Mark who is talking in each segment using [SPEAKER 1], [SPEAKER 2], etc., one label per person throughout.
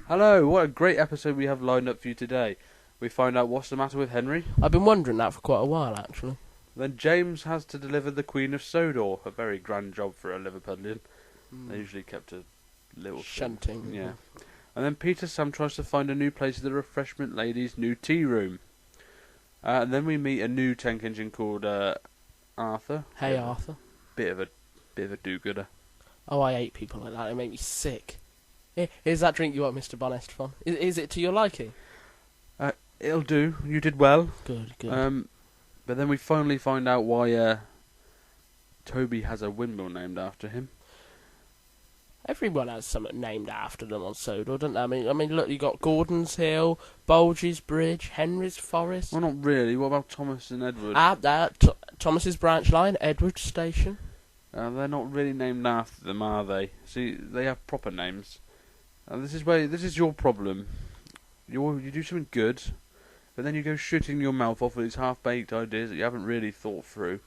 [SPEAKER 1] Hello, what a great episode we have lined up for you today. We find out what's the matter with Henry.
[SPEAKER 2] I've been wondering that for quite a while, actually.
[SPEAKER 1] Then James has to deliver the Queen of Sodor, a very grand job for a Liverpudlian. They usually kept a little
[SPEAKER 2] shunting.
[SPEAKER 1] thing. Yeah. And then Peter Sam tries to find a new place at the refreshment lady's new tea room. And then we meet a new tank engine called Ardhur.
[SPEAKER 2] Hey, Ardhur.
[SPEAKER 1] Bit of a do-gooder.
[SPEAKER 2] Oh, I hate people like that. They make me sick. Here's that drink you want, Mr. BonEsterphon. Is it to your liking?
[SPEAKER 1] It'll do. You did well.
[SPEAKER 2] Good.
[SPEAKER 1] But then we finally find out why Toby has a windmill named after him.
[SPEAKER 2] Everyone has something named after them on Sodor, don't they? I mean, look, you got Gordon's Hill, Bulge's Bridge, Henry's Forest.
[SPEAKER 1] Well, not really. What about Thomas and Edward?
[SPEAKER 2] Thomas's branch line, Edward Station.
[SPEAKER 1] They're not really named after them, are they? See, they have proper names. This is your problem. You do something good, but then you go shooting your mouth off with these half-baked ideas that you haven't really thought through,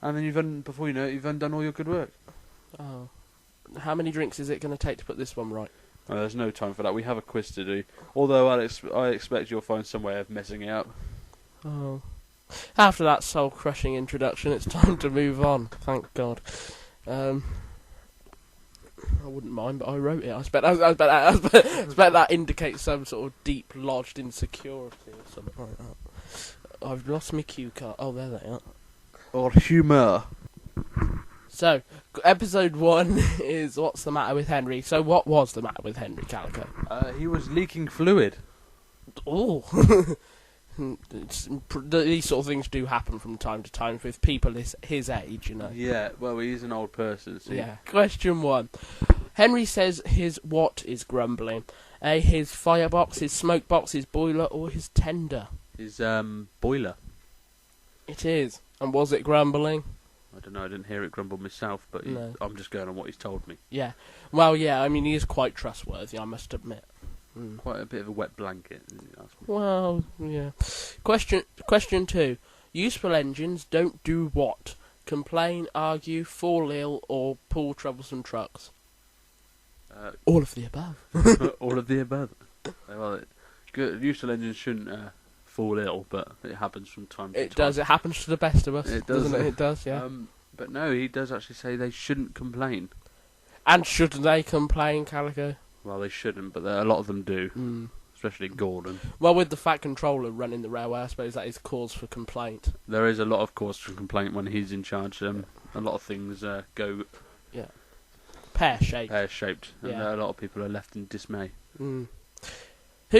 [SPEAKER 1] and then before you know it, you've undone all your good work.
[SPEAKER 2] Oh, how many drinks is it going to take to put this one right?
[SPEAKER 1] There's no time for that. We have a quiz to do. Although I expect you'll find some way of messing it up.
[SPEAKER 2] Oh, after that soul-crushing introduction, it's time to move on. Thank God. I wouldn't mind, but I wrote it. I bet that indicates some sort of deep lodged insecurity or something like that. I've lost my cue card. Oh, there they are.
[SPEAKER 1] Or humour.
[SPEAKER 2] So, episode 1 is What's the Matter with Henry? So, what was the matter with Henry, Calico?
[SPEAKER 1] He was leaking fluid.
[SPEAKER 2] Oh. These sort of things do happen from time to time with people his age, you know.
[SPEAKER 1] Yeah, well, he's an old person. So
[SPEAKER 2] yeah. Question 1. Henry says his what is grumbling? A, his firebox, his smoke box, his boiler, or his tender?
[SPEAKER 1] His boiler.
[SPEAKER 2] It is. And was it grumbling?
[SPEAKER 1] I don't know, I didn't hear it grumble myself, but
[SPEAKER 2] No.
[SPEAKER 1] I'm just going on what he's told me.
[SPEAKER 2] Yeah. Well, yeah, I mean, he is quite trustworthy, I must admit.
[SPEAKER 1] Quite a bit of a wet blanket.
[SPEAKER 2] Well, yeah. Question 2. Useful engines don't do what? Complain, argue, fall ill, or pull troublesome trucks? All of the above.
[SPEAKER 1] All of the above. Well, good. Useful engines shouldn't fall ill, but it happens from time to time.
[SPEAKER 2] It does. It happens to the best of us.
[SPEAKER 1] It does.
[SPEAKER 2] Doesn't it? It does, yeah.
[SPEAKER 1] But no, he does actually say they shouldn't complain.
[SPEAKER 2] And should they complain, Calico?
[SPEAKER 1] Well, they shouldn't, but a lot of them do. Especially Gordon.
[SPEAKER 2] Well, with the Fat Controller running the railway, I suppose that is cause for complaint.
[SPEAKER 1] There is a lot of cause for complaint when he's in charge. A lot of things go...
[SPEAKER 2] Yeah. Pear-shaped.
[SPEAKER 1] Pear-shaped. And
[SPEAKER 2] Yeah.
[SPEAKER 1] a lot of people are left in dismay.
[SPEAKER 2] Who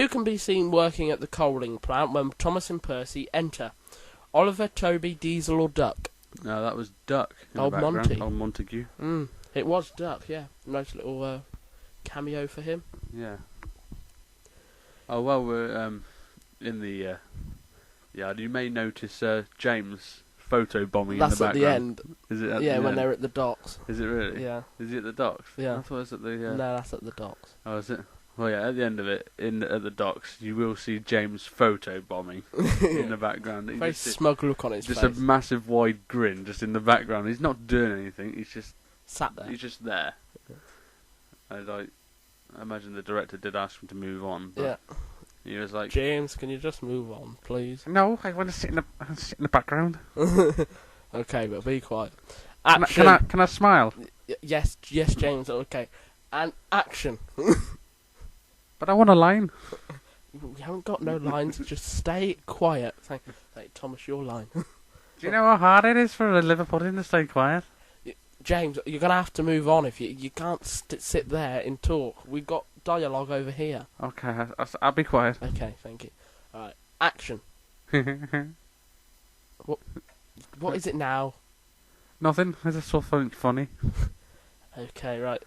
[SPEAKER 2] can be seen working at the coaling plant when Thomas and Percy enter? Oliver, Toby, Diesel, or Duck?
[SPEAKER 1] No, that was Duck.
[SPEAKER 2] Old Monty.
[SPEAKER 1] Old Montague.
[SPEAKER 2] It was Duck, yeah. Nice little cameo for him.
[SPEAKER 1] Yeah. Oh, well, we're in the yard. You may notice James photo bombing
[SPEAKER 2] That's
[SPEAKER 1] in the background.
[SPEAKER 2] at the end.
[SPEAKER 1] Is it at
[SPEAKER 2] Yeah,
[SPEAKER 1] the
[SPEAKER 2] when
[SPEAKER 1] end?
[SPEAKER 2] they're at the docks.
[SPEAKER 1] Is it really?
[SPEAKER 2] Yeah.
[SPEAKER 1] Is he at the docks?
[SPEAKER 2] Yeah.
[SPEAKER 1] I thought it was at the...
[SPEAKER 2] No, that's at the docks.
[SPEAKER 1] Oh, is it? Well, yeah, at the end of it, at the docks, you will see James photo bombing in the background.
[SPEAKER 2] Very smug look on his face.
[SPEAKER 1] Just a massive wide grin just in the background. He's not doing anything. He's just...
[SPEAKER 2] Sat there.
[SPEAKER 1] He's just there. And I imagine the director did ask him to move on. But
[SPEAKER 2] Yeah.
[SPEAKER 1] He was like...
[SPEAKER 2] James, can you just move on, please?
[SPEAKER 1] No, I want to sit in the background.
[SPEAKER 2] Okay, but be quiet. Action.
[SPEAKER 1] Can I smile?
[SPEAKER 2] Yes, James. Okay, and action.
[SPEAKER 1] But I want a line.
[SPEAKER 2] We haven't got no lines. Just stay quiet. Thank Thomas, your line.
[SPEAKER 1] Do you know how hard it is for a Liverpudlian to stay quiet?
[SPEAKER 2] James, you're gonna have to move on if you can't sit there and talk. We've got dialogue over here.
[SPEAKER 1] Okay, I'll be quiet.
[SPEAKER 2] Okay, thank you. All right, action. What is it now?
[SPEAKER 1] Nothing. I just saw something funny.
[SPEAKER 2] Okay, right.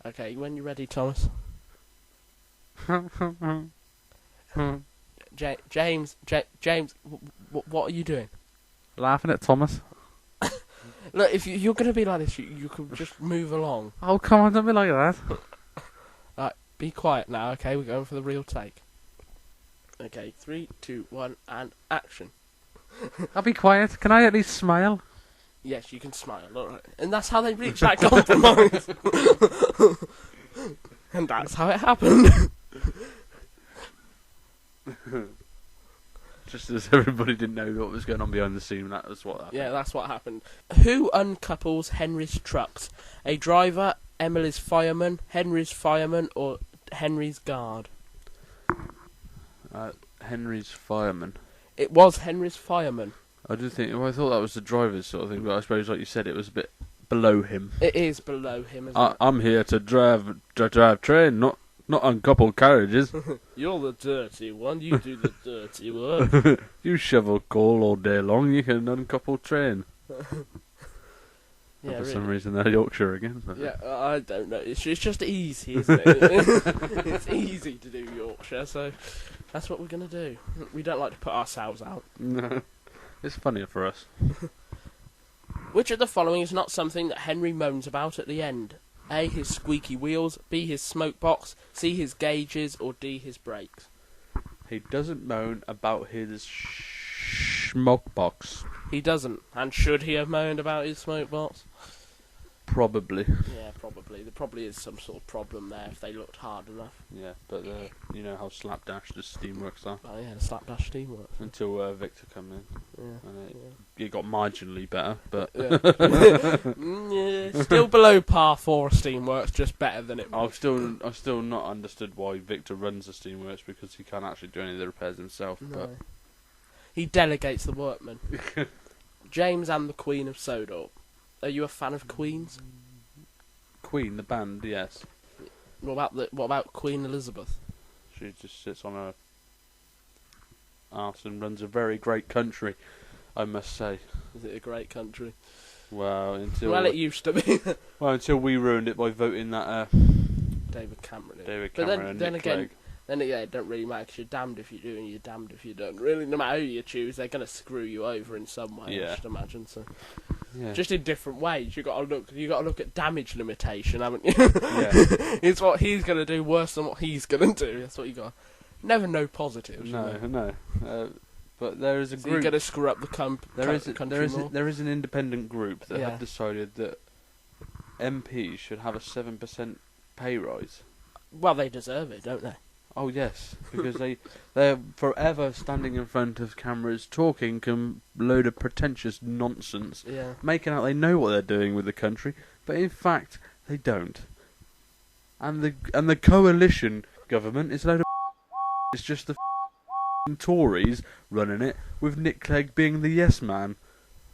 [SPEAKER 2] Okay, when you're ready, Thomas. James, what are you doing?
[SPEAKER 1] Laughing at Thomas.
[SPEAKER 2] Look, if you're going to be like this, you could just move along.
[SPEAKER 1] Oh, come on, don't be like that.
[SPEAKER 2] Right, be quiet now, okay? We're going for the real take. Okay, 3, 2, 1, and action.
[SPEAKER 1] I'll be quiet. Can I at least smile?
[SPEAKER 2] Yes, you can smile, alright. And that's how they reach that compromise. And that's how it happened.
[SPEAKER 1] Just as everybody didn't know what was going on behind the scene, that was what happened.
[SPEAKER 2] Yeah, that's what happened. Who uncouples Henry's trucks? A driver, Emily's fireman, Henry's fireman, or Henry's guard?
[SPEAKER 1] Henry's fireman.
[SPEAKER 2] It was Henry's fireman.
[SPEAKER 1] I did think. Well, I thought that was the driver's sort of thing, but I suppose, like you said, it was a bit below him.
[SPEAKER 2] It is below him, isn't it?
[SPEAKER 1] I'm here to drive train, not uncouple carriages.
[SPEAKER 2] You're the dirty one. You do the dirty work.
[SPEAKER 1] You shovel coal all day long. You can uncouple train.
[SPEAKER 2] Yeah,
[SPEAKER 1] for
[SPEAKER 2] really.
[SPEAKER 1] some reason, they're Yorkshire again. But
[SPEAKER 2] Yeah, I don't know. It's just easy, isn't it? It's easy to do Yorkshire, so that's what we're going to do. We don't like to put ourselves out.
[SPEAKER 1] No, it's funnier for us.
[SPEAKER 2] Which of the following is not something that Henry moans about at the end? A, his squeaky wheels, B, his smoke box, C, his gauges, or D, his brakes?
[SPEAKER 1] He doesn't moan about his smoke box.
[SPEAKER 2] He doesn't. And should he have moaned about his smoke box?
[SPEAKER 1] Probably.
[SPEAKER 2] Yeah, probably. There probably is some sort of problem there if they looked hard enough.
[SPEAKER 1] Yeah, but you know how slapdash the steamworks are.
[SPEAKER 2] Oh yeah, the slapdash steamworks.
[SPEAKER 1] Until Victor come in.
[SPEAKER 2] Yeah.
[SPEAKER 1] And it got marginally better, but...
[SPEAKER 2] Yeah, still below par for steamworks, just better than it was.
[SPEAKER 1] I've still not understood why Victor runs the steamworks, because he can't actually do any of the repairs himself.
[SPEAKER 2] No.
[SPEAKER 1] But
[SPEAKER 2] He delegates the workmen. James and the Queen of Sodor. Are you a fan of Queens?
[SPEAKER 1] Queen, the band, yes.
[SPEAKER 2] What about Queen Elizabeth?
[SPEAKER 1] She just sits on her arse and runs a very great country, I must say.
[SPEAKER 2] Is it a great country?
[SPEAKER 1] Well,
[SPEAKER 2] It used to be.
[SPEAKER 1] until we ruined it by voting that
[SPEAKER 2] David Cameron.
[SPEAKER 1] David
[SPEAKER 2] But
[SPEAKER 1] Cameron and
[SPEAKER 2] then
[SPEAKER 1] Nick
[SPEAKER 2] again,
[SPEAKER 1] Clegg.
[SPEAKER 2] then again, it don't really matter because you're damned if you do and you're damned if you don't. Really, no matter who you choose, they're going to screw you over in some way.
[SPEAKER 1] Yeah.
[SPEAKER 2] I should imagine. So,
[SPEAKER 1] Yeah.
[SPEAKER 2] just in different ways. You got to look at damage limitation, haven't you?
[SPEAKER 1] Yeah.
[SPEAKER 2] It's what he's going to do worse than what he's going to do. That's what you got. Never know positives.
[SPEAKER 1] No. But there is a
[SPEAKER 2] So
[SPEAKER 1] group.
[SPEAKER 2] you're going to screw up the country more.
[SPEAKER 1] There is an independent group that
[SPEAKER 2] Yeah.
[SPEAKER 1] have decided that MPs should have a 7% pay rise.
[SPEAKER 2] Well, they deserve it, don't they?
[SPEAKER 1] Oh yes, because they're forever standing in front of cameras talking load of pretentious nonsense,
[SPEAKER 2] Yeah.
[SPEAKER 1] making out they know what they're doing with the country, but in fact they don't. And the coalition government is a load of it's just the Tories running it, with Nick Clegg being the yes man.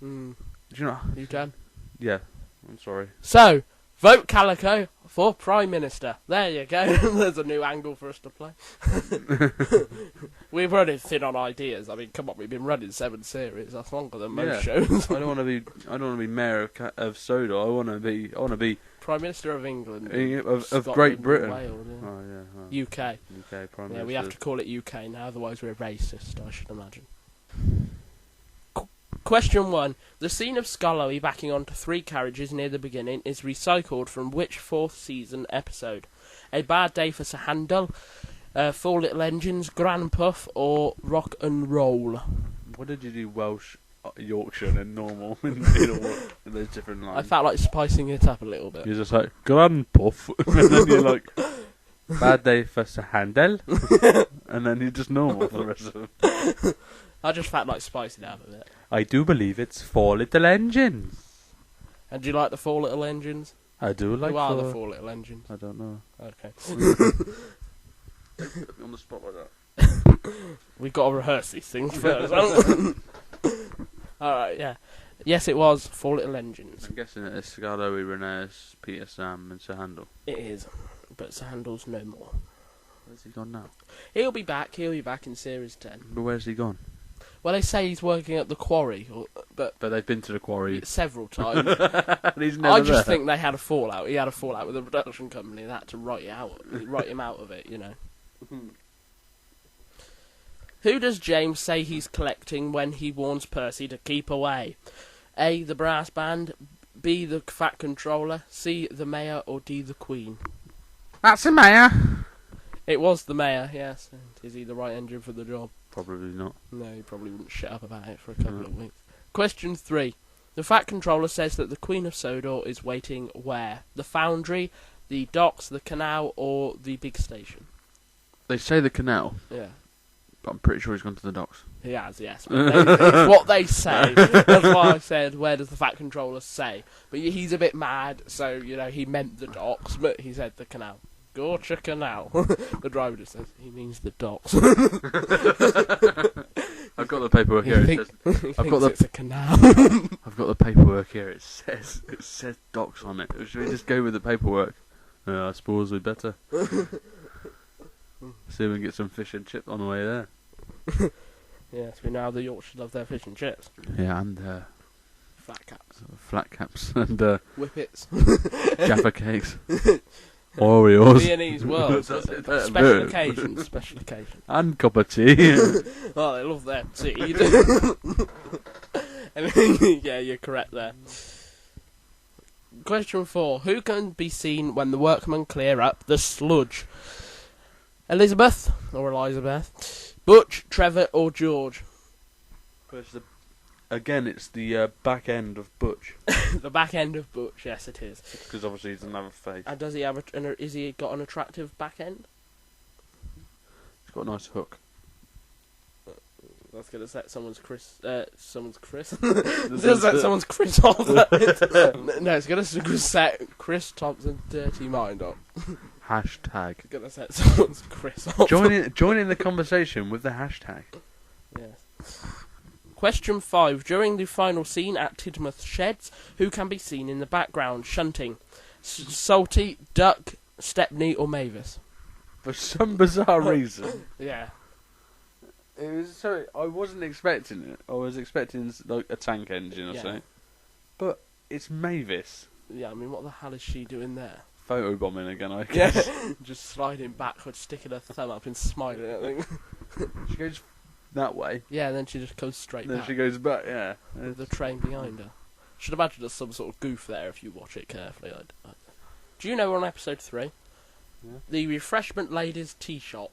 [SPEAKER 2] Mm,
[SPEAKER 1] Do you know?
[SPEAKER 2] you can.
[SPEAKER 1] Yeah, I'm sorry.
[SPEAKER 2] So, vote Calico for Prime Minister. There you go. There's a new angle for us to play. We're running thin on ideas. I mean, come on, we've been running 7 series. That's longer than most shows.
[SPEAKER 1] I don't want to be mayor of Sodor. I want to be
[SPEAKER 2] Prime Minister of England,
[SPEAKER 1] of
[SPEAKER 2] Scotland,
[SPEAKER 1] Great Britain.
[SPEAKER 2] Wales, yeah.
[SPEAKER 1] Oh yeah.
[SPEAKER 2] UK.
[SPEAKER 1] UK Prime
[SPEAKER 2] Yeah,
[SPEAKER 1] Minister.
[SPEAKER 2] we have to call it UK now, otherwise we're racist, I should imagine. Question 1. The scene of Skarloey backing onto 3 carriages near the beginning is recycled from which 4th season episode? A Bad Day for Sir Handel, 4 Little Engines, Grand Puff, or Rock and Roll?
[SPEAKER 1] What did you do Welsh, Yorkshire, and normal in those different lines?
[SPEAKER 2] I felt like spicing it up a little bit.
[SPEAKER 1] You're just like, Grand Puff, and then you're like, Bad Day for Sir Handel, and then you're just normal for the rest of them.
[SPEAKER 2] I just felt like spicing it up a bit.
[SPEAKER 1] I do believe it's 4 Little Engines.
[SPEAKER 2] And do you like the 4 Little Engines?
[SPEAKER 1] I do like
[SPEAKER 2] Who are the 4 Little Engines?
[SPEAKER 1] I don't know.
[SPEAKER 2] Okay.
[SPEAKER 1] Put me on the spot like that.
[SPEAKER 2] We've got to rehearse these things first. Alright, yeah. Yes, it was 4 Little Engines.
[SPEAKER 1] I'm guessing it's Skarloey, Renes, Peter, Sam, and Sir Handel.
[SPEAKER 2] It is. But Sir Handel's no more.
[SPEAKER 1] Where's he gone now?
[SPEAKER 2] He'll be back in Series 10.
[SPEAKER 1] But where's he gone?
[SPEAKER 2] Well, they say he's working at the quarry, but
[SPEAKER 1] But they've been to the quarry.
[SPEAKER 2] several times.
[SPEAKER 1] He's never
[SPEAKER 2] I just
[SPEAKER 1] there.
[SPEAKER 2] think they had a fallout. He had a fallout with the production company. They had to write him out of it, you know. Who does James say he's collecting when he warns Percy to keep away? A, the brass band, B, the fat controller, C, the mayor, or D, the queen?
[SPEAKER 1] That's the mayor.
[SPEAKER 2] It was the mayor, yes. Is he the right engine for the job?
[SPEAKER 1] Probably not.
[SPEAKER 2] No, he probably wouldn't shut up about it for a couple of weeks. Question 3. The fat controller says that the Queen of Sodor is waiting where? The foundry, the docks, the canal, or the big station?
[SPEAKER 1] They say the canal,
[SPEAKER 2] Yeah.
[SPEAKER 1] but I'm pretty sure he's gone to the docks.
[SPEAKER 2] He has, yes. But it's what they say. That's why I said, where does the Fat Controller say? But he's a bit mad, so, he meant the docks, but he said the canal. Gorcha Canal. The driver just says, he means the docks.
[SPEAKER 1] I've got the paperwork here.
[SPEAKER 2] It's a canal.
[SPEAKER 1] I've got the paperwork here. It says docks on it. Should we just go with the paperwork? I suppose we'd better. See if we can get some fish and chips on the way there.
[SPEAKER 2] Yes, we know how the Yorkshire love their fish and chips.
[SPEAKER 1] Yeah, and
[SPEAKER 2] Flat caps.
[SPEAKER 1] and
[SPEAKER 2] Whippets.
[SPEAKER 1] Jaffa cakes. Oreos.
[SPEAKER 2] Viennese world. Special occasions. Special occasions.
[SPEAKER 1] And cup of tea.
[SPEAKER 2] Oh, they love their tea. Yeah, you're correct there. Question 4. Who can be seen when the workmen clear up the sludge? Elizabeth or Elizabeth? Butch, Trevor or George?
[SPEAKER 1] Again, it's the back end of Butch.
[SPEAKER 2] The back end of Butch, yes it is.
[SPEAKER 1] Because obviously he doesn't have a face.
[SPEAKER 2] And does he have is he got an attractive back end?
[SPEAKER 1] He's got a nice hook.
[SPEAKER 2] That's gonna set someone's Chris. Someone's Chris. It's gonna set someone's Chris off. No, it's gonna set Chris Thompson's dirty mind up.
[SPEAKER 1] Hashtag.
[SPEAKER 2] It's gonna set someone's Chris off.
[SPEAKER 1] Join in the conversation with the hashtag.
[SPEAKER 2] Yes. Question 5. During the final scene at Tidmouth Sheds, who can be seen in the background shunting? Salty, Duck, Stepney, or Mavis?
[SPEAKER 1] For some bizarre reason.
[SPEAKER 2] Yeah.
[SPEAKER 1] It was I wasn't expecting it. I was expecting like a tank engine or something. But it's Mavis.
[SPEAKER 2] Yeah, I mean, what the hell is she doing there?
[SPEAKER 1] Photobombing again, I guess.
[SPEAKER 2] Yeah. Just sliding backwards, sticking her thumb up and smiling at things.
[SPEAKER 1] She goes that way.
[SPEAKER 2] Yeah, and then she just goes straight
[SPEAKER 1] Then
[SPEAKER 2] back.
[SPEAKER 1] she goes back, yeah.
[SPEAKER 2] With the train behind her. Should imagine there's some sort of goof there if you watch it carefully. Do you know we're on episode 3?
[SPEAKER 1] Yeah.
[SPEAKER 2] The Refreshment Ladies Tea Shop.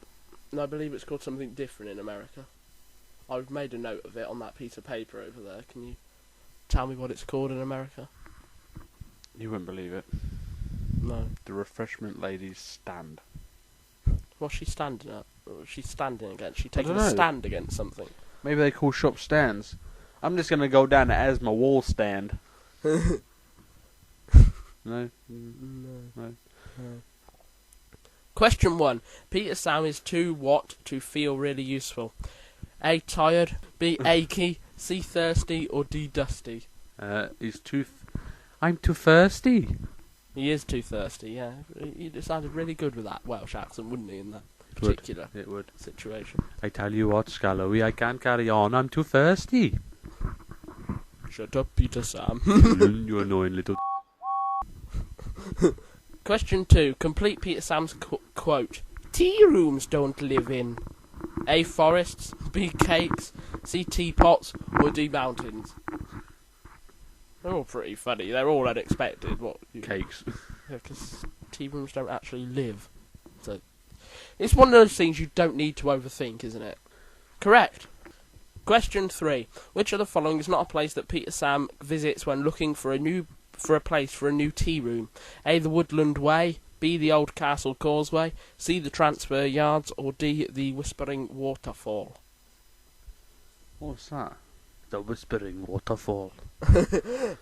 [SPEAKER 2] And I believe it's called something different in America. I've made a note of it on that piece of paper over there. Can you tell me what it's called in America?
[SPEAKER 1] You wouldn't believe it.
[SPEAKER 2] No.
[SPEAKER 1] The Refreshment Ladies Stand.
[SPEAKER 2] What's she standing at? What's she standing against? She taking
[SPEAKER 1] dunno.
[SPEAKER 2] a stand against something.
[SPEAKER 1] Maybe they call shop stands. I'm just going to go down to Asma wall stand. No? No.
[SPEAKER 2] Question 1. Peter Sam is too what to feel really useful? A. Tired. B. Achy. C. Thirsty. Or D. Dusty?
[SPEAKER 1] He's too... I'm too thirsty.
[SPEAKER 2] He is too thirsty, yeah. He sounded really good with that Welsh accent, wouldn't he, in that particular
[SPEAKER 1] It would.
[SPEAKER 2] situation?
[SPEAKER 1] I tell you what, Skarloey, I can't carry on. I'm too thirsty.
[SPEAKER 2] Shut up, Peter Sam.
[SPEAKER 1] You annoying little...
[SPEAKER 2] Question 2. Complete Peter Sam's quote. Tea rooms don't live in A. Forests, B. Cakes, C. Teapots, or D. Mountains. They're all pretty funny. They're all unexpected.
[SPEAKER 1] Cakes.
[SPEAKER 2] Yeah, because tea rooms don't actually live. So it's one of those things you don't need to overthink, isn't it? Correct. Question 3. Which of the following is not a place that Peter Sam visits when looking for a place for a new tea room? A. The Woodland Way, B. The Old Castle Causeway, C. The Transfer Yards, or D. The Whispering Waterfall?
[SPEAKER 1] What's that? The Whispering Waterfall.
[SPEAKER 2] I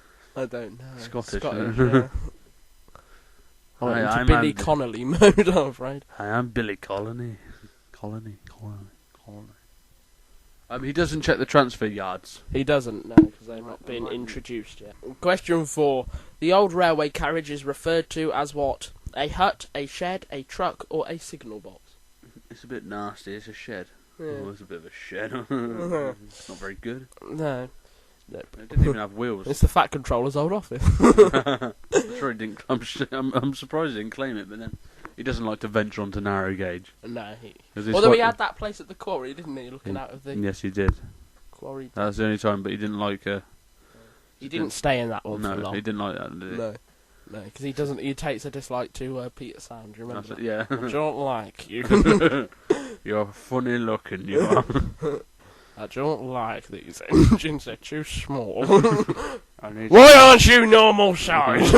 [SPEAKER 2] don't know.
[SPEAKER 1] Scottish.
[SPEAKER 2] Yeah.
[SPEAKER 1] I'm
[SPEAKER 2] Billy Connolly mode, I'm afraid.
[SPEAKER 1] I am Billy Colony. Colony. He doesn't check the transfer yards.
[SPEAKER 2] He doesn't, no, because they've not been introduced yet. Question 4. The old railway carriage is referred to as what? A hut, a shed, a truck, or a signal box?
[SPEAKER 1] It's a bit nasty. It's a shed.
[SPEAKER 2] Yeah.
[SPEAKER 1] Oh, it's a bit of a shed. It's not very good.
[SPEAKER 2] No.
[SPEAKER 1] It didn't even have wheels.
[SPEAKER 2] It's the Fat Controller's old office.
[SPEAKER 1] I'm sure he didn't. I'm surprised he didn't claim it, but then he doesn't like to venture onto narrow gauge.
[SPEAKER 2] No,
[SPEAKER 1] Although
[SPEAKER 2] he had that place at the quarry, didn't he? Looking out of the
[SPEAKER 1] Yes, he did.
[SPEAKER 2] quarry.
[SPEAKER 1] That was the only time, but he didn't like.
[SPEAKER 2] He didn't stay in that one
[SPEAKER 1] No,
[SPEAKER 2] for long.
[SPEAKER 1] he didn't like that. Did he?
[SPEAKER 2] No, because he doesn't. He takes a dislike to Peter Sam. Do you remember?
[SPEAKER 1] That's it, yeah.
[SPEAKER 2] I don't like you.
[SPEAKER 1] You're funny looking, you are.
[SPEAKER 2] I don't like these engines, they're too small.
[SPEAKER 1] Why
[SPEAKER 2] aren't you normal size?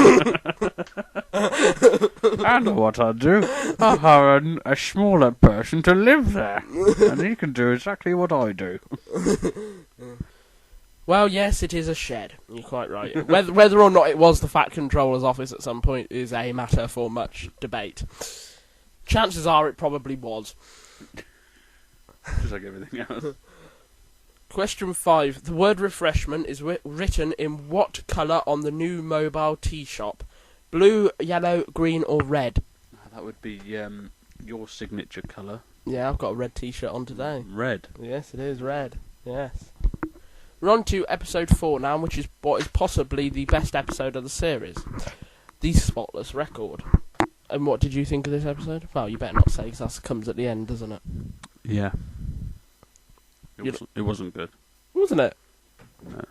[SPEAKER 1] I know what I'll do. I'll hire a smaller person to live there, and he can do exactly what I do.
[SPEAKER 2] Well, yes, it is a shed. You're quite right. Whether or not it was the Fat Controller's office at some point is a matter for much debate. Chances are it probably was.
[SPEAKER 1] Just like everything else.
[SPEAKER 2] Question 5. The word refreshment is written in what colour on the new mobile tea shop? Blue, yellow, green or red?
[SPEAKER 1] That would be your signature colour.
[SPEAKER 2] Yeah, I've got a red t-shirt on today.
[SPEAKER 1] Red.
[SPEAKER 2] Yes, it is red. Yes. We're on to episode 4 now, which is what is possibly the best episode of the series. The Spotless Record. And what did you think of this episode? Well, you better not say, because that comes at the end, doesn't it?
[SPEAKER 1] Yeah. It wasn't good.
[SPEAKER 2] Wasn't it?
[SPEAKER 1] No.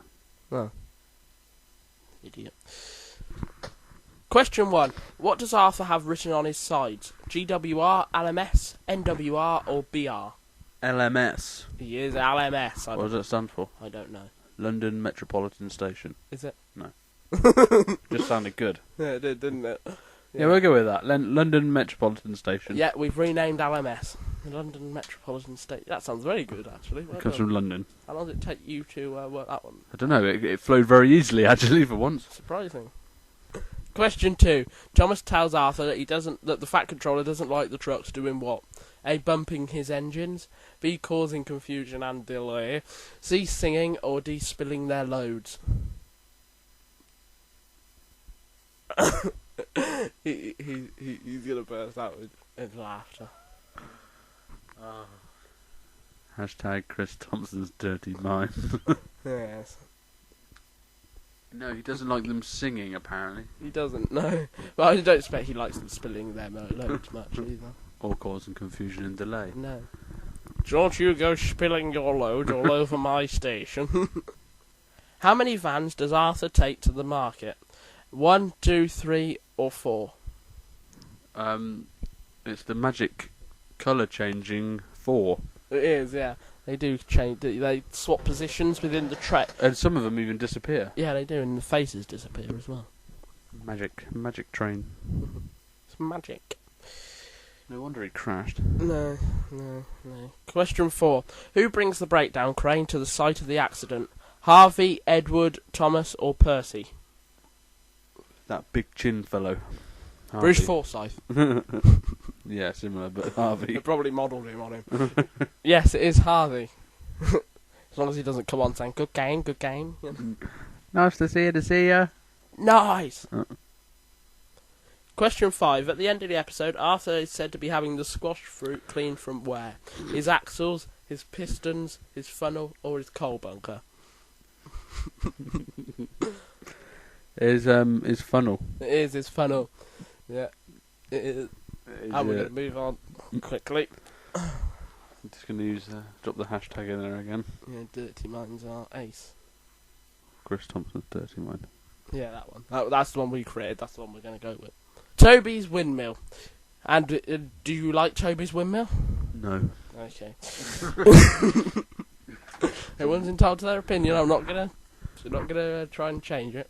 [SPEAKER 2] Oh. Idiot. Question 1. What does Ardhur have written on his sides? GWR, LMS, NWR or BR?
[SPEAKER 1] LMS.
[SPEAKER 2] He is LMS.
[SPEAKER 1] What does that stand for?
[SPEAKER 2] I don't know.
[SPEAKER 1] London Metropolitan Station.
[SPEAKER 2] Is it?
[SPEAKER 1] No. Just sounded good.
[SPEAKER 2] Yeah, it did, didn't it?
[SPEAKER 1] Yeah, we'll go with that. London Metropolitan Station.
[SPEAKER 2] Yeah, we've renamed LMS. The London Metropolitan Station. That sounds very good, actually. Well
[SPEAKER 1] It comes
[SPEAKER 2] done.
[SPEAKER 1] from London.
[SPEAKER 2] How long did it take you to work that one?
[SPEAKER 1] I don't know, it flowed very easily, actually, for once.
[SPEAKER 2] Surprising. Question 2. Thomas tells Ardhur that the Fat Controller doesn't like the trucks doing what? A. Bumping his engines. B. Causing confusion and delay. C. Singing. Or D. Spilling their loads. He's gonna burst out with laughter.
[SPEAKER 1] Hashtag Chris Thompson's dirty mind.
[SPEAKER 2] Yes.
[SPEAKER 1] No, he doesn't like them singing, apparently.
[SPEAKER 2] He doesn't, no. But I don't expect he likes them spilling their loads much either.
[SPEAKER 1] Or causing confusion and delay.
[SPEAKER 2] No. Don't you go spilling your load all over my station. How many vans does Ardhur take to the market? 1, 2, 3 or 4?
[SPEAKER 1] It's the magic colour changing 4.
[SPEAKER 2] It is, yeah. They do change. They swap positions within the tray.
[SPEAKER 1] And some of them even disappear.
[SPEAKER 2] Yeah, they do, and the faces disappear as well.
[SPEAKER 1] Magic train.
[SPEAKER 2] It's magic.
[SPEAKER 1] No wonder he crashed.
[SPEAKER 2] No. Question 4. Who brings the breakdown crane to the site of the accident? Harvey, Edward, Thomas or Percy?
[SPEAKER 1] That big chin fellow.
[SPEAKER 2] Bruce Forsyth.
[SPEAKER 1] Yeah, similar, but Harvey.
[SPEAKER 2] They probably modelled him on him. Yes, it is Harvey. As long as he doesn't come on saying, good game, good game.
[SPEAKER 1] Nice to see ya.
[SPEAKER 2] Nice! Question 5. At the end of the episode, Ardhur is said to be having the squash fruit cleaned from where? His axles, his pistons, his funnel, or his coal bunker?
[SPEAKER 1] His funnel.
[SPEAKER 2] It is his funnel. Yeah, it is. And we're going to move on quickly.
[SPEAKER 1] I'm just going to use drop the hashtag in there again.
[SPEAKER 2] Yeah, dirty minds are ace.
[SPEAKER 1] Chris Thompson's dirty mind.
[SPEAKER 2] Yeah, that one. That's the one we created. That's the one we're going to go with. Toby's Windmill. And do you like Toby's Windmill?
[SPEAKER 1] No.
[SPEAKER 2] Okay. Everyone's entitled to their opinion. I'm not gonna try and change it.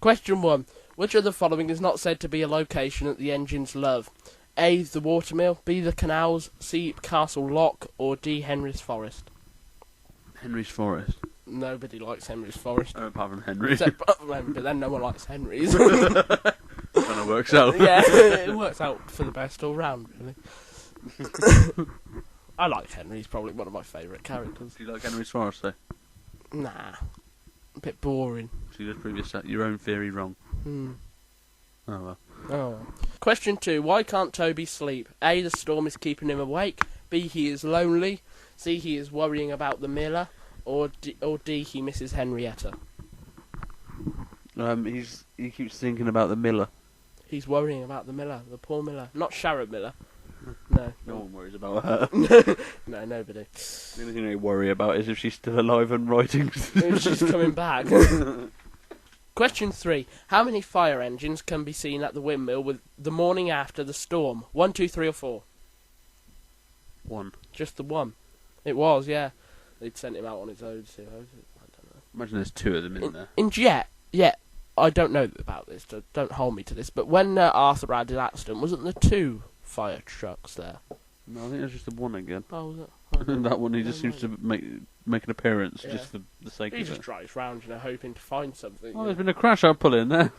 [SPEAKER 2] Question 1. Which of the following is not said to be a location that the engines love? A. The watermill. B. The canals. C. Castle Lock. Or D. Henry's Forest.
[SPEAKER 1] Henry's Forest.
[SPEAKER 2] Nobody likes Henry's Forest.
[SPEAKER 1] Apart from Henry.
[SPEAKER 2] But then no one likes Henry's.
[SPEAKER 1] Kind of works out.
[SPEAKER 2] Yeah, it works out for the best all round, really. I like Henry. He's probably one of my favourite characters.
[SPEAKER 1] Do you like Henry's Forest, though?
[SPEAKER 2] Nah. A bit boring.
[SPEAKER 1] So you just prove your own theory wrong.
[SPEAKER 2] Hmm.
[SPEAKER 1] Oh well.
[SPEAKER 2] Oh well. Question 2. Why can't Toby sleep? A. The storm is keeping him awake. B. He is lonely. C. He is worrying about the miller. Or D. He misses Henrietta.
[SPEAKER 1] He keeps thinking about the miller.
[SPEAKER 2] He's worrying about the miller. The poor miller. Not Sharon Miller. No.
[SPEAKER 1] No one worries about her.
[SPEAKER 2] No, nobody.
[SPEAKER 1] The only thing they worry about is if she's still alive and writing.
[SPEAKER 2] If she's coming back. Question 3. How many fire engines can be seen at the windmill with the morning after the storm? 1, 2, 3 or 4?
[SPEAKER 1] 1.
[SPEAKER 2] Just the one. It was, yeah. they'd sent him out on his own. So I don't know.
[SPEAKER 1] Imagine there's two of them in there.
[SPEAKER 2] And yet, I don't know about this. So don't hold me to this. But when Ardhur had his accident, wasn't there 2 fire trucks there?
[SPEAKER 1] No, I think there's just the one again.
[SPEAKER 2] Oh, was it?
[SPEAKER 1] That one, he just seems to make an appearance just for the sake
[SPEAKER 2] He
[SPEAKER 1] of
[SPEAKER 2] just
[SPEAKER 1] it.
[SPEAKER 2] drives round, hoping to find something.
[SPEAKER 1] Oh, there's been a crash. I'll pull in there.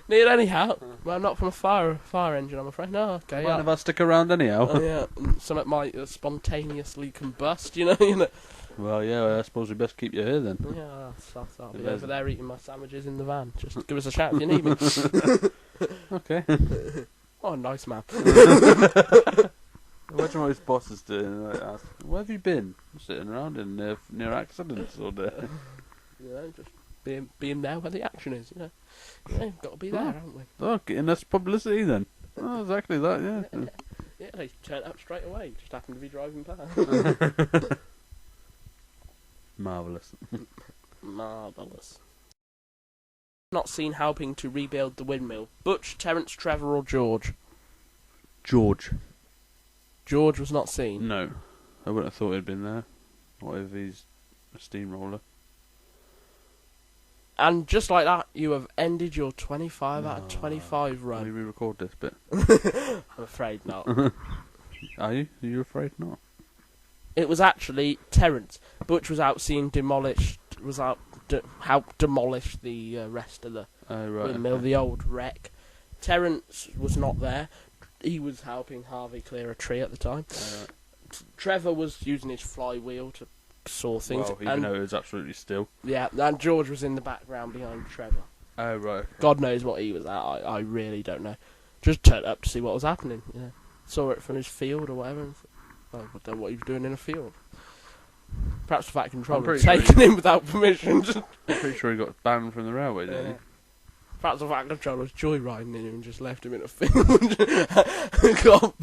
[SPEAKER 2] Need any help? Well, not from a fire engine, I'm afraid. No, okay.
[SPEAKER 1] Mind if I stick around anyhow?
[SPEAKER 2] Oh, yeah, something might spontaneously combust, you know.
[SPEAKER 1] Well, yeah, I suppose we best keep you here then.
[SPEAKER 2] Yeah, I'll be over there eating my sandwiches in the van. Just give us a shout if you need me.
[SPEAKER 1] Okay.
[SPEAKER 2] Oh, nice man.
[SPEAKER 1] Imagine what his boss is doing. Like, ask, where have you been? Sitting around in near accidents all day.
[SPEAKER 2] Just being there where the action is, Yeah, got to be there, haven't we?
[SPEAKER 1] Oh, getting us publicity then. Oh, exactly that, yeah.
[SPEAKER 2] Yeah, they turned up straight away. Just happened to be driving past.
[SPEAKER 1] Marvellous.
[SPEAKER 2] Marvellous. Not seen helping to rebuild the windmill. Butch, Terence, Trevor or George?
[SPEAKER 1] George.
[SPEAKER 2] George was not seen.
[SPEAKER 1] No. I wouldn't have thought he'd been there. What if he's a steamroller?
[SPEAKER 2] And just like that, you have ended your 25 out of 25 run.
[SPEAKER 1] Will we record this bit?
[SPEAKER 2] I'm afraid not.
[SPEAKER 1] Are you? Are you afraid not?
[SPEAKER 2] It was actually Terence. Butch was out seeing help demolish the rest of the windmill, the old wreck. Terence was not there. He was helping Harvey clear a tree at the time. Trevor was using his flywheel to saw things.
[SPEAKER 1] Well, even though it was absolutely still.
[SPEAKER 2] Yeah, and George was in the background behind Trevor.
[SPEAKER 1] Oh, right. Okay.
[SPEAKER 2] God knows what he was at. I really don't know. Just turned up to see what was happening. Yeah, saw it from his field or whatever. And I don't know what he was doing in a field. Perhaps the Fat Controller taken him without permission.
[SPEAKER 1] I'm pretty sure he got banned from the railway, didn't he?
[SPEAKER 2] Perhaps the Fat Controller was joyriding in him and just left him in a field. Got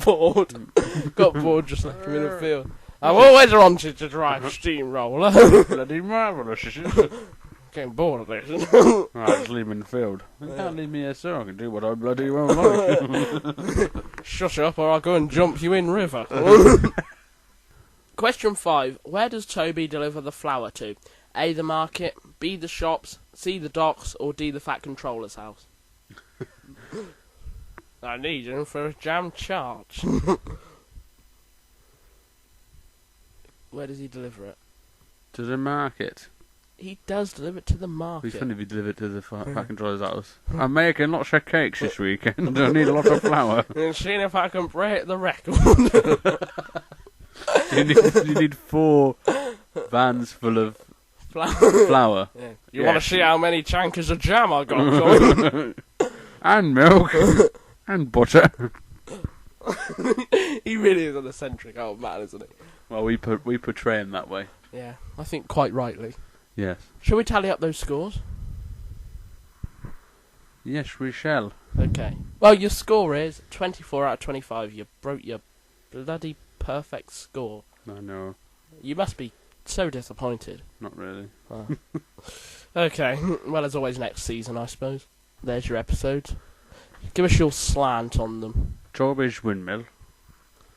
[SPEAKER 2] bored, just left him in a field. I've always wanted to drive steamroller.
[SPEAKER 1] Bloody marvellous.
[SPEAKER 2] Getting bored of this.
[SPEAKER 1] Right, just leave him in the field. You can't leave me here, sir. I can do what I bloody well like.
[SPEAKER 2] Shut up or I'll go and jump you in river. Question 5. Where does Toby deliver the flour to? A, the market, B, the shops, C, the docks, or D, the Fat Controller's house? I need him for a jam charge. Where does he deliver it?
[SPEAKER 1] To the market.
[SPEAKER 2] He does deliver it to the market.
[SPEAKER 1] It'd be funny if he delivered to the Fat Controller's house. I'm making lots of cakes this weekend. I need a lot of flour.
[SPEAKER 2] And seeing if I can break the record.
[SPEAKER 1] You need 4 vans full of flour.
[SPEAKER 2] Yeah. You want to see how many chankers of jam I got going?
[SPEAKER 1] And milk. And butter.
[SPEAKER 2] He really is an eccentric old man, isn't he?
[SPEAKER 1] Well, we portray him that way.
[SPEAKER 2] Yeah, I think quite rightly.
[SPEAKER 1] Yes.
[SPEAKER 2] Shall we tally up those scores?
[SPEAKER 1] Yes, we shall.
[SPEAKER 2] Okay. Well, your score is 24 out of 25. You broke your bloody perfect score.
[SPEAKER 1] I know.
[SPEAKER 2] You must be so disappointed.
[SPEAKER 1] Not really.
[SPEAKER 2] Wow. Okay. Well, as always, next season, I suppose. There's your episodes. Give us your slant on them.
[SPEAKER 1] TOBY'S WINDMILL.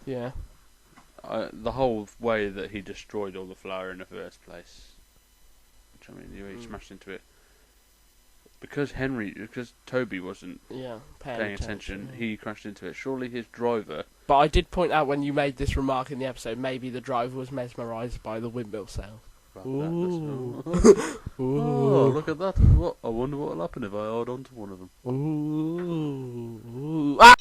[SPEAKER 2] Yeah.
[SPEAKER 1] The whole way that he destroyed all the flour in the first place. Which, I mean, he smashed into it. Because Toby wasn't paying attention, he crashed into it. Surely his driver...
[SPEAKER 2] But I did point out when you made this remark in the episode, maybe the driver was mesmerised by the windmill sales. Ooh. Ooh.
[SPEAKER 1] Oh, look at that. What? I wonder what will happen if I hold on to one of them.
[SPEAKER 2] Ooh. Ah!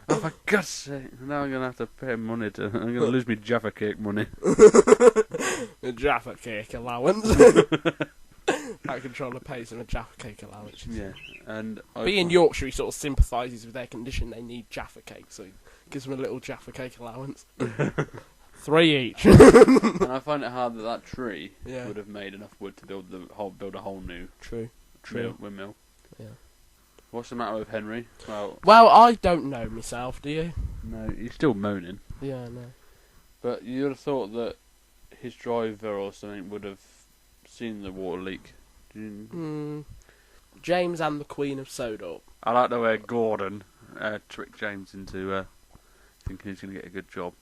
[SPEAKER 1] Oh, for God's sake. Now I'm going to have to pay money to... I'm going to lose my Jaffa cake money.
[SPEAKER 2] The Jaffa cake allowance. That controller pays him a Jaffa cake allowance.
[SPEAKER 1] Yeah. And
[SPEAKER 2] being Yorkshire, he sort of sympathises with their condition. They need Jaffa cake, so he gives them a little Jaffa cake allowance. 3 each.
[SPEAKER 1] And I find it hard that tree would have made enough wood to build a whole new windmill.
[SPEAKER 2] Yeah.
[SPEAKER 1] What's the matter with Henry?
[SPEAKER 2] Well, I don't know myself. Do you?
[SPEAKER 1] No, he's still moaning.
[SPEAKER 2] Yeah, I know.
[SPEAKER 1] But you would have thought that his driver or something would have seen the water leak.
[SPEAKER 2] James and the Queen of Sodor.
[SPEAKER 1] I like the way Gordon tricked James into thinking he's going to get a good job.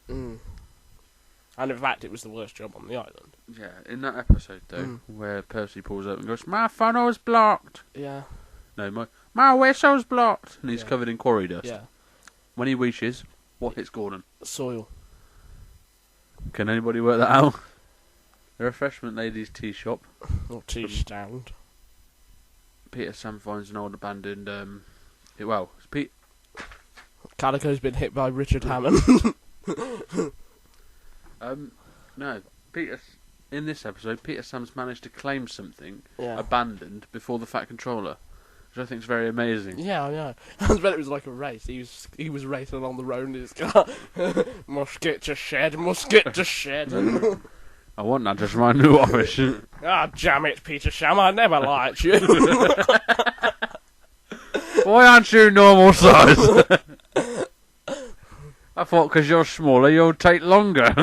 [SPEAKER 2] And in fact, it was the worst job on the island.
[SPEAKER 1] Yeah, in that episode though, where Percy pulls up and goes, "My funnel's blocked."
[SPEAKER 2] Yeah.
[SPEAKER 1] No, my whistle's blocked, and he's covered in quarry dust.
[SPEAKER 2] Yeah.
[SPEAKER 1] When he wishes, what hits Gordon?
[SPEAKER 2] Soil.
[SPEAKER 1] Can anybody work that out? The refreshment lady's tea shop.
[SPEAKER 2] Or tea stand.
[SPEAKER 1] Peter Sam finds an old abandoned.
[SPEAKER 2] Calico's been hit by Richard Hammond.
[SPEAKER 1] No, Peter. In this episode, Peter Sam's managed to claim something
[SPEAKER 2] Yeah.
[SPEAKER 1] abandoned before the Fat Controller, which I think is very amazing.
[SPEAKER 2] Yeah, I know. I bet it was like a race. He was racing along the road in his car. Must get to shed, must get to shed.
[SPEAKER 1] I want that as my new office.
[SPEAKER 2] Ah, damn it, Peter Sam, I never liked you.
[SPEAKER 1] Why aren't you normal size? I thought because you're smaller, you'll take longer.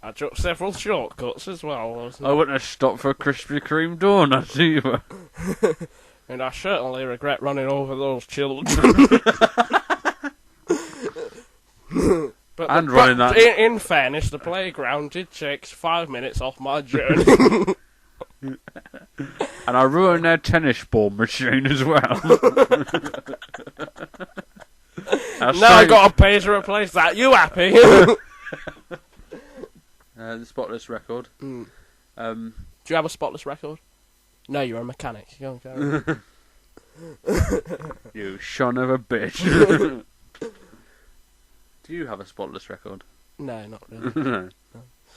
[SPEAKER 2] I took several shortcuts as well.
[SPEAKER 1] I wouldn't have stopped for a Krispy Kreme donut either.
[SPEAKER 2] And I certainly regret running over those children. But in fairness, the playground did take 5 minutes off my journey.
[SPEAKER 1] And I ruined their tennis ball machine as well.
[SPEAKER 2] Now I got to pay to replace that. You happy?
[SPEAKER 1] The spotless record.
[SPEAKER 2] Do you have a spotless record? No, you're a mechanic. Go on.
[SPEAKER 1] You son of a bitch. Do you have a spotless record?
[SPEAKER 2] No, not really.
[SPEAKER 1] No.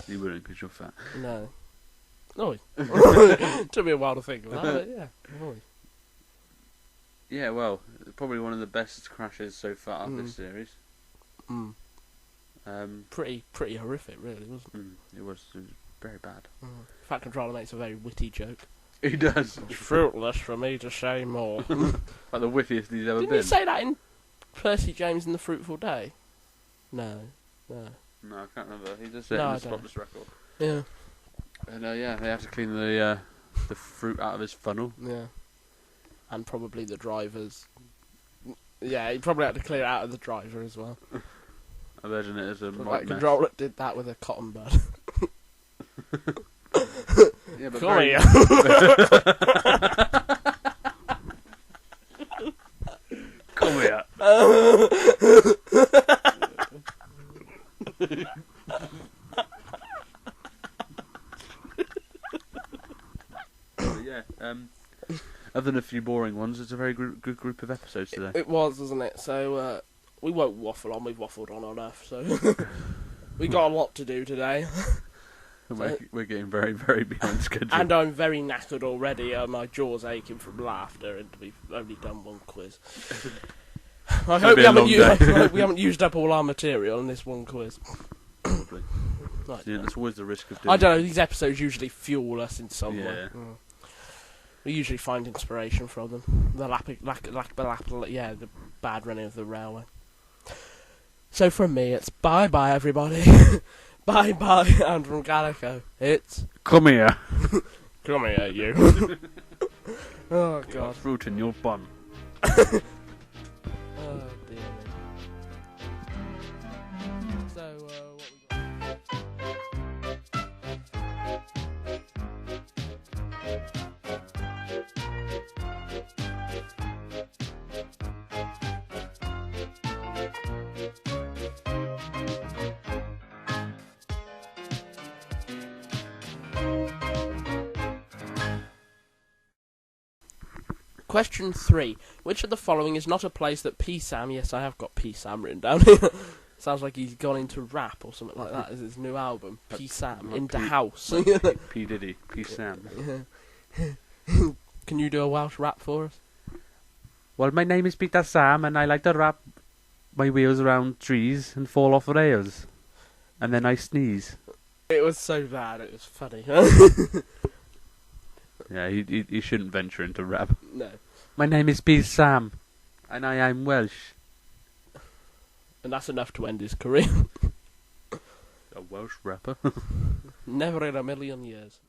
[SPEAKER 1] You wouldn't because you're fat.
[SPEAKER 2] No. Oh, it took me a while to think of that, but yeah. Oh.
[SPEAKER 1] Yeah, well, probably one of the best crashes so far of this series.
[SPEAKER 2] Pretty horrific, really, wasn't it?
[SPEAKER 1] It was very bad.
[SPEAKER 2] Fat Controller makes a very witty joke.
[SPEAKER 1] He does.
[SPEAKER 2] It's fruitless for me to say more.
[SPEAKER 1] Like the wittiest he's ever been.
[SPEAKER 2] Didn't he say that in Percy James and the Fruitful Day? No.
[SPEAKER 1] No, I can't remember. He just said in the spotless record.
[SPEAKER 2] Yeah.
[SPEAKER 1] And they have to clean the fruit out of his funnel.
[SPEAKER 2] Yeah. And probably the driver's. Yeah, he probably had to clear it out of the driver as well.
[SPEAKER 1] I imagine it as a
[SPEAKER 2] Like Controller did that with a cotton bud.
[SPEAKER 1] Yeah, but
[SPEAKER 2] Come here.
[SPEAKER 1] Come here. Other than a few boring ones, it's a very good group of episodes today.
[SPEAKER 2] It was, wasn't it? So, we won't waffle on. We've waffled on enough, so... we got a lot to do today.
[SPEAKER 1] We're getting very, very behind schedule.
[SPEAKER 2] And I'm very knackered already. My jaw's aching from laughter, and we've only done one quiz. I hope we haven't used up all our material in this one quiz.
[SPEAKER 1] Probably.
[SPEAKER 2] Right.
[SPEAKER 1] Yeah, that's always the risk of doing.
[SPEAKER 2] I don't know, these episodes usually fuel us in some way.
[SPEAKER 1] Yeah.
[SPEAKER 2] We usually find inspiration from them. The the bad running of the railway. So from me, it's bye-bye, everybody. Bye-bye, and from Calico, it's...
[SPEAKER 1] Come here.
[SPEAKER 2] Come here, you. Oh, God.
[SPEAKER 1] Got fruit in your bun.
[SPEAKER 2] Oh, dear me. So, what we Question 3. Which of the following is not a place that P. Sam... Yes, I have got P. Sam written down here. Sounds like he's gone into rap or something like that. Is his new album? P. Sam, into house.
[SPEAKER 1] P. Diddy, P. Sam.
[SPEAKER 2] Can you do a Welsh rap for us?
[SPEAKER 1] Well, my name is Peter Sam, and I like to wrap my wheels around trees and fall off rails. And then I sneeze.
[SPEAKER 2] It was so bad, it was funny.
[SPEAKER 1] Yeah, he shouldn't venture into rap.
[SPEAKER 2] No.
[SPEAKER 1] My name is P. Sam, and I am Welsh.
[SPEAKER 2] And that's enough to end his career.
[SPEAKER 1] A Welsh rapper?
[SPEAKER 2] Never in a million years.